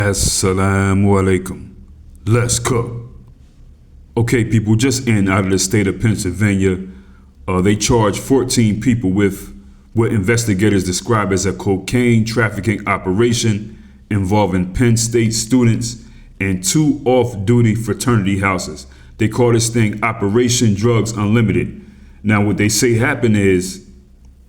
Assalamu alaikum. Let's cook. Okay, people, just in out of the state of Pennsylvania, they charged 14 people with what investigators describe as a cocaine trafficking operation involving Penn State students and two off-duty fraternity houses. They call this thing Operation Drugs Unlimited. Now, what they say happened is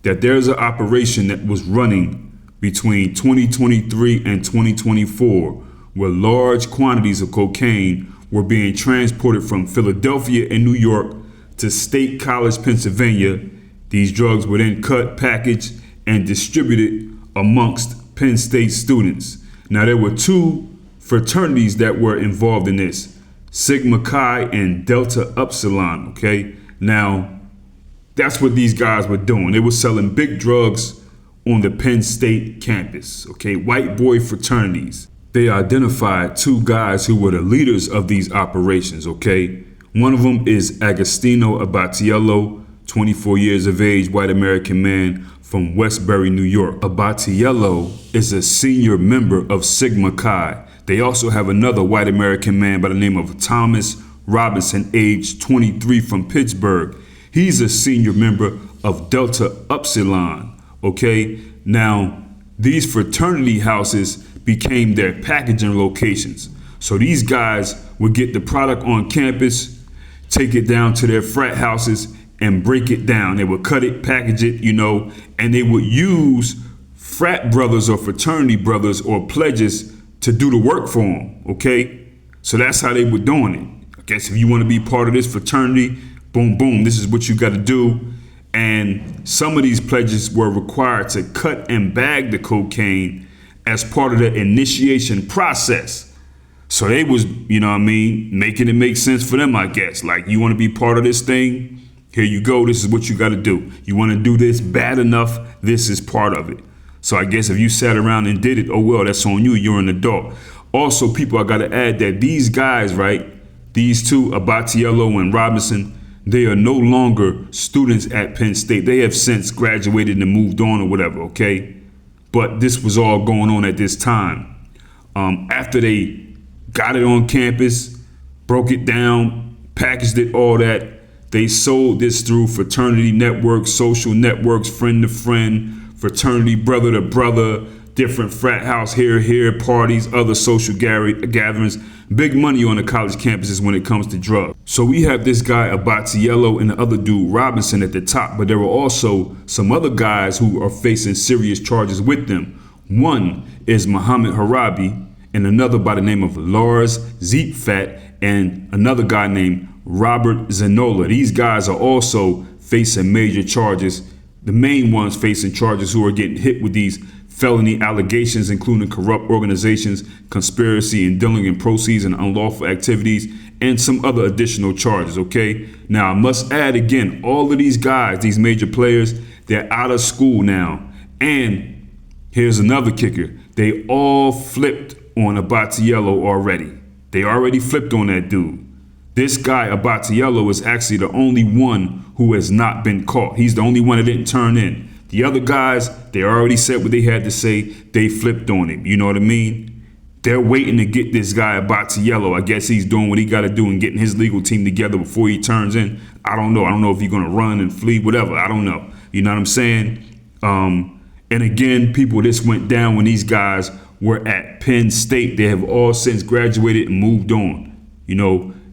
that there's an operation that was running between 2023 and 2024, where large quantities of cocaine were being transported from Philadelphia and New York to State College, Pennsylvania. These drugs were then cut, packaged, and distributed amongst Penn State students. Now, there were two fraternities that were involved in this, Sigma Chi and Delta Upsilon, okay? Now, that's what these guys were doing. They were selling big drugs on the Penn State campus, okay? White boy fraternities. They identified two guys who were the leaders of these operations, okay? One of them is Agostino Abatiello, 24 years of age, white American man from Westbury, New York. Abatiello is a senior member of Sigma Chi. They also have another white American man by the name of Thomas Robinson, age 23, from Pittsburgh. He's a senior member of Delta Upsilon. Okay, now these fraternity houses became their packaging locations. So these guys would get the product on campus, take it down to their frat houses and break it down. They would cut it, package it, and they would use frat brothers or fraternity brothers or pledges to do the work for them. Okay, so that's how they were doing it. I guess if you want to be part of this fraternity, boom, boom, this is what you got to do. And some of these pledges were required to cut and bag the cocaine as part of the initiation process. So they was, making it make sense for them, I guess. Like, you want to be part of this thing? Here you go. This is what you got to do. You want to do this bad enough? This is part of it. So I guess if you sat around and did it, oh, well, that's on you. You're an adult. Also, people, I got to add that these guys, right, these two, Abatiello and Robinson, they are no longer students at Penn State. They have since graduated and moved on or whatever, okay? But this was all going on at this time. After they got it on campus, broke it down, packaged it, all that, they sold this through fraternity networks, social networks, friend to friend, fraternity brother to brother, different frat house here, parties, other social gatherings. Big money on the college campuses when it comes to drugs. So we have this guy Abatiello and the other dude Robinson at the top, but there were also some other guys who are facing serious charges with them. One is Muhammad Harabi and another by the name of Lars Zietfat and another guy named Robert Zanola. These guys are also facing major charges. The main ones facing charges who are getting hit with these felony allegations, including corrupt organizations, conspiracy, and dealing in proceeds and unlawful activities, and some other additional charges, okay? Now, I must add again, all of these guys, these major players, they're out of school now. And here's another kicker. They all flipped on Abatiello already. They already flipped on that dude. This guy, Abatiello, is actually the only one who has not been caught. He's the only one that didn't turn in. The other guys, they already said what they had to say. They flipped on him. You know what I mean? They're waiting to get this guy Abatiello. I guess he's doing what he got to do and getting his legal team together before he turns in. I don't know. I don't know if he's going to run and flee, whatever. I don't know. You know what I'm saying? And again, people, this went down when these guys were at Penn State. They have all since graduated and moved on.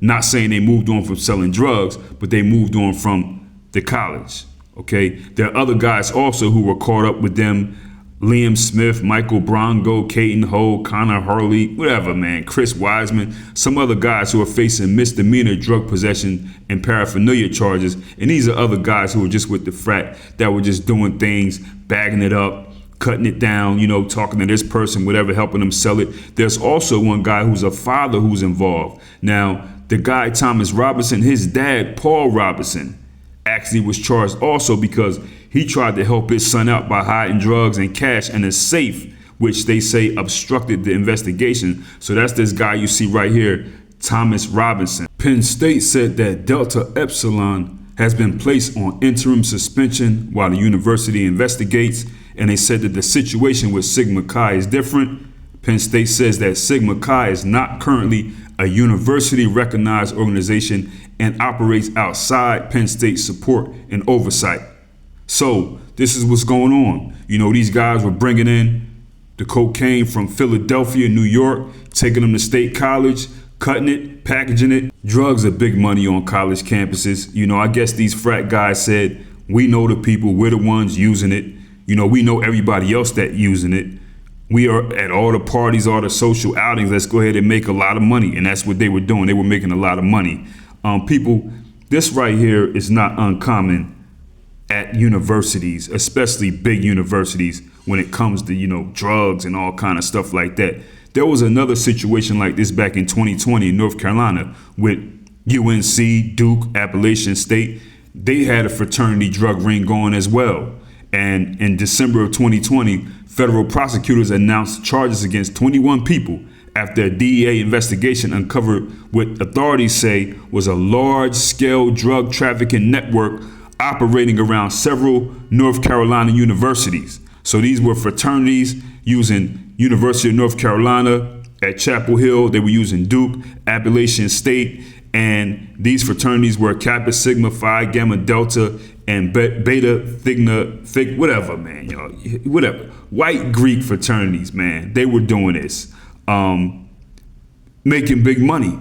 Not saying they moved on from selling drugs, but they moved on from the college. Okay, there are other guys also who were caught up with them. Liam Smith, Michael Brongo, Caton Ho, Connor Hurley, whatever, man, Chris Wiseman, some other guys who are facing misdemeanor drug possession and paraphernalia charges. And these are other guys who were just with the frat that were just doing things, bagging it up, cutting it down, talking to this person, whatever, helping them sell it. There's also one guy who's a father who's involved. Now, the guy, Thomas Robinson, his dad, Paul Robinson, actually was charged also because he tried to help his son out by hiding drugs and cash in a safe, which they say obstructed the investigation. So that's this guy you see right here, Thomas Robinson. Penn State said that Delta Epsilon has been placed on interim suspension while the university investigates, and they said that the situation with Sigma Chi is different. Penn State says that Sigma Chi is not currently a university recognized organization and operates outside Penn State's support and oversight. So this is what's going on. These guys were bringing in the cocaine from Philadelphia, New York, taking them to State College, cutting it, packaging it. Drugs are big money on college campuses. I guess these frat guys said, we know the people, we're the ones using it. We know everybody else that using it. We are at all the parties, all the social outings. Let's go ahead and make a lot of money. And that's what they were doing. They were making a lot of money. People, this right here is not uncommon at universities, especially big universities, when it comes to, drugs and all kind of stuff like that. There was another situation like this back in 2020 in North Carolina with UNC, Duke, Appalachian State. They had a fraternity drug ring going as well. And in December of 2020, federal prosecutors announced charges against 21 people after a DEA investigation uncovered what authorities say was a large-scale drug trafficking network operating around several North Carolina universities. So these were fraternities using University of North Carolina at Chapel Hill. They were using Duke, Appalachian State, and these fraternities were Kappa, Sigma, Phi, Gamma, Delta, and Beta, Thigma, whatever, man, whatever. White Greek fraternities, man, they were doing this. Making big money.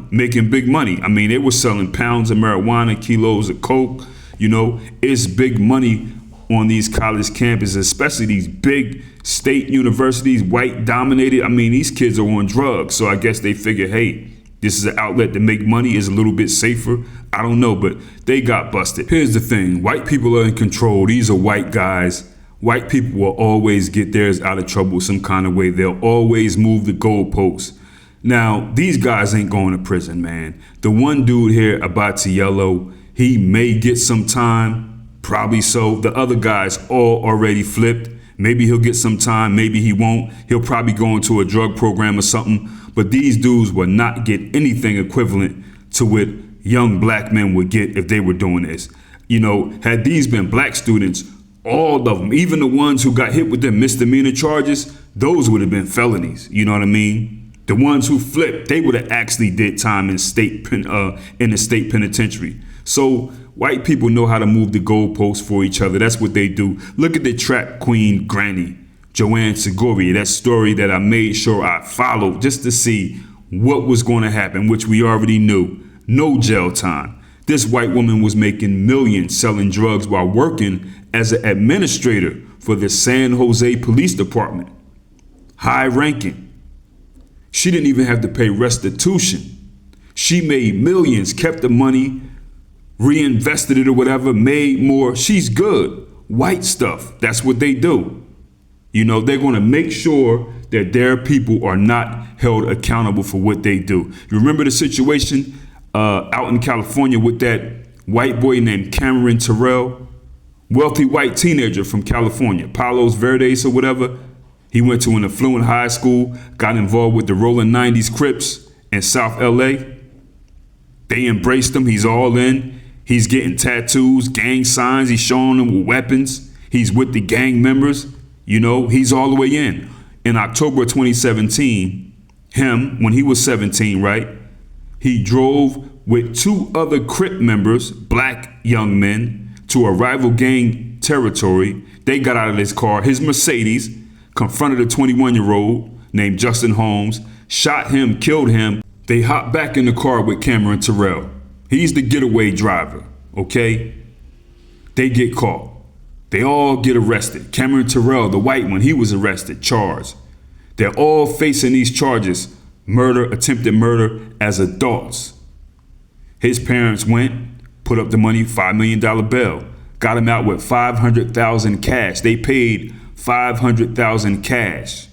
I mean, they were selling pounds of marijuana, kilos of coke. It's big money on these college campuses, especially these big state universities, white dominated. I mean, these kids are on drugs. So I guess they figure, hey, this is an outlet to make money, is a little bit safer. I don't know, but they got busted. Here's the thing. White people are in control. These are white guys. White people will always get theirs out of trouble some kind of way. They'll always move the goalposts. Now, these guys ain't going to prison, man. The one dude here, Abatiello, he may get some time, probably so. The other guys all already flipped. Maybe he'll get some time, maybe he won't. He'll probably go into a drug program or something. But these dudes will not get anything equivalent to what young black men would get if they were doing this. Had these been black students, all of them, even the ones who got hit with the misdemeanor charges, those would have been felonies. You know what I mean? The ones who flipped, they would have actually did time in the state penitentiary. So white people know how to move the goalposts for each other. That's what they do. Look at the trap queen granny, Joanne Segoria, that story that I made sure I followed just to see what was going to happen, which we already knew. No jail time. This white woman was making millions selling drugs while working as an administrator for the San Jose Police Department. High ranking. She didn't even have to pay restitution. She made millions, kept the money, reinvested it or whatever, made more. She's good. White stuff. That's what they do. They're going to make sure that their people are not held accountable for what they do. You remember the situation out in California with that white boy named Cameron Terrell? Wealthy white teenager from California, Palos Verdes or whatever. He went to an affluent high school, got involved with the rolling 90s Crips in South LA. They embraced him. He's all in. He's getting tattoos, gang signs. He's showing them with weapons. He's with the gang members. He's all the way in. In October 2017, when he was 17, right? He drove with two other Crip members, black young men, to a rival gang territory. They got out of his car, his Mercedes, confronted a 21-year-old named Justin Holmes, shot him, killed him. They hopped back in the car with Cameron Terrell. He's the getaway driver, okay? They get caught. They all get arrested. Cameron Terrell, the white one, he was arrested, charged. They're all facing these charges, murder, attempted murder, as adults. His parents went, put up the money, $5 million bail, got him out with $500,000 cash. They paid $500,000 cash.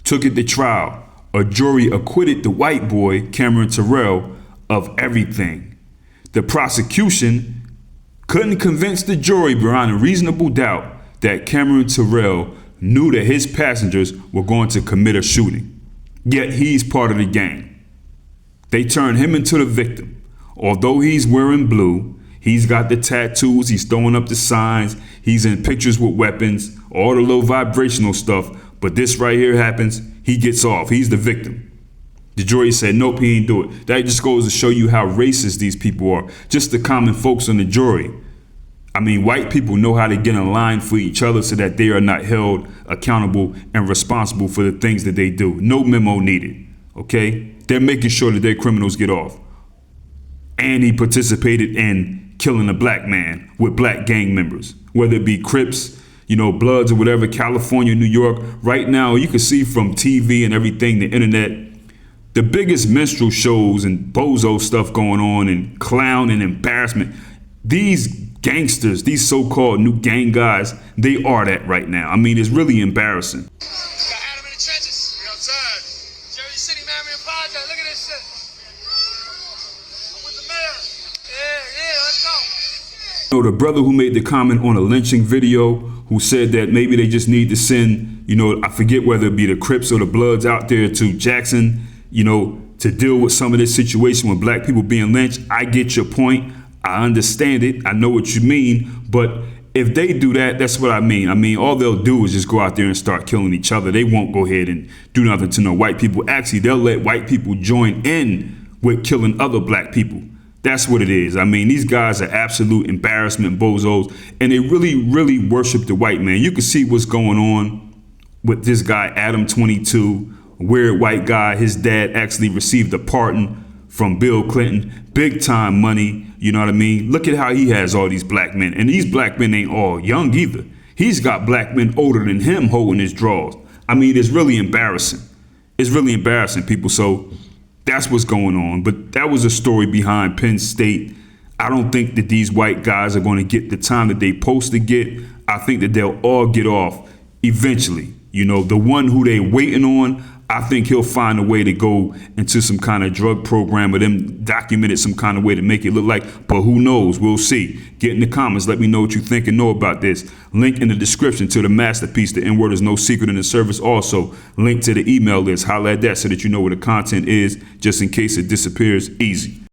Took it to trial. A jury acquitted the white boy, Cameron Terrell, of everything. The prosecution couldn't convince the jury beyond a reasonable doubt that Cameron Terrell knew that his passengers were going to commit a shooting. Yet he's part of the gang. They turned him into the victim. Although he's wearing blue, he's got the tattoos, he's throwing up the signs, he's in pictures with weapons, all the little vibrational stuff. But this right here happens, he gets off. He's the victim. The jury said, nope, he ain't do it. That just goes to show you how racist these people are. Just the common folks on the jury. I mean, white people know how to get in line for each other so that they are not held accountable and responsible for the things that they do. No memo needed, okay? They're making sure that their criminals get off. And he participated in killing a black man with black gang members, whether it be Crips, Bloods or whatever, California, New York. Right now, you can see from TV and everything, the internet, the biggest minstrel shows and bozo stuff going on and clown and embarrassment. These gangsters, these so-called new gang guys, they are that right now. I mean, it's really embarrassing. Got Adam in the trenches. We outside. Jersey City, man, we apologize. Look at this shit. I'm with the mayor. Yeah, let's go. The brother who made the comment on a lynching video, who said that maybe they just need to send, I forget whether it be the Crips or the Bloods out there to Jackson, to deal with some of this situation with black people being lynched. I get your point. I understand it. I know what you mean. But if they do that, that's what I mean. I mean, all they'll do is just go out there and start killing each other. They won't go ahead and do nothing to no white people. Actually, they'll let white people join in with killing other black people. That's what it is. I mean, these guys are absolute embarrassment bozos, and they really, really worship the white man. You can see what's going on with this guy, Adam 22, weird white guy. His dad actually received a pardon from Bill Clinton, big time money. You know what I mean? Look at how he has all these black men, and these black men ain't all young either. He's got black men older than him holding his drawers. I mean, it's really embarrassing. It's really embarrassing, people. So that's what's going on. But that was a story behind Penn State. I don't think that these white guys are going to get the time that they supposed to get. I think that they'll all get off eventually. The one who they waiting on, I think he'll find a way to go into some kind of drug program or them document it some kind of way to make it look like, but who knows? We'll see. Get in the comments. Let me know what you think and know about this. Link in the description to the masterpiece. The N-word is no secret in the service. Also, link to the email list. Holla at that so that you know where the content is, just in case it disappears. Easy.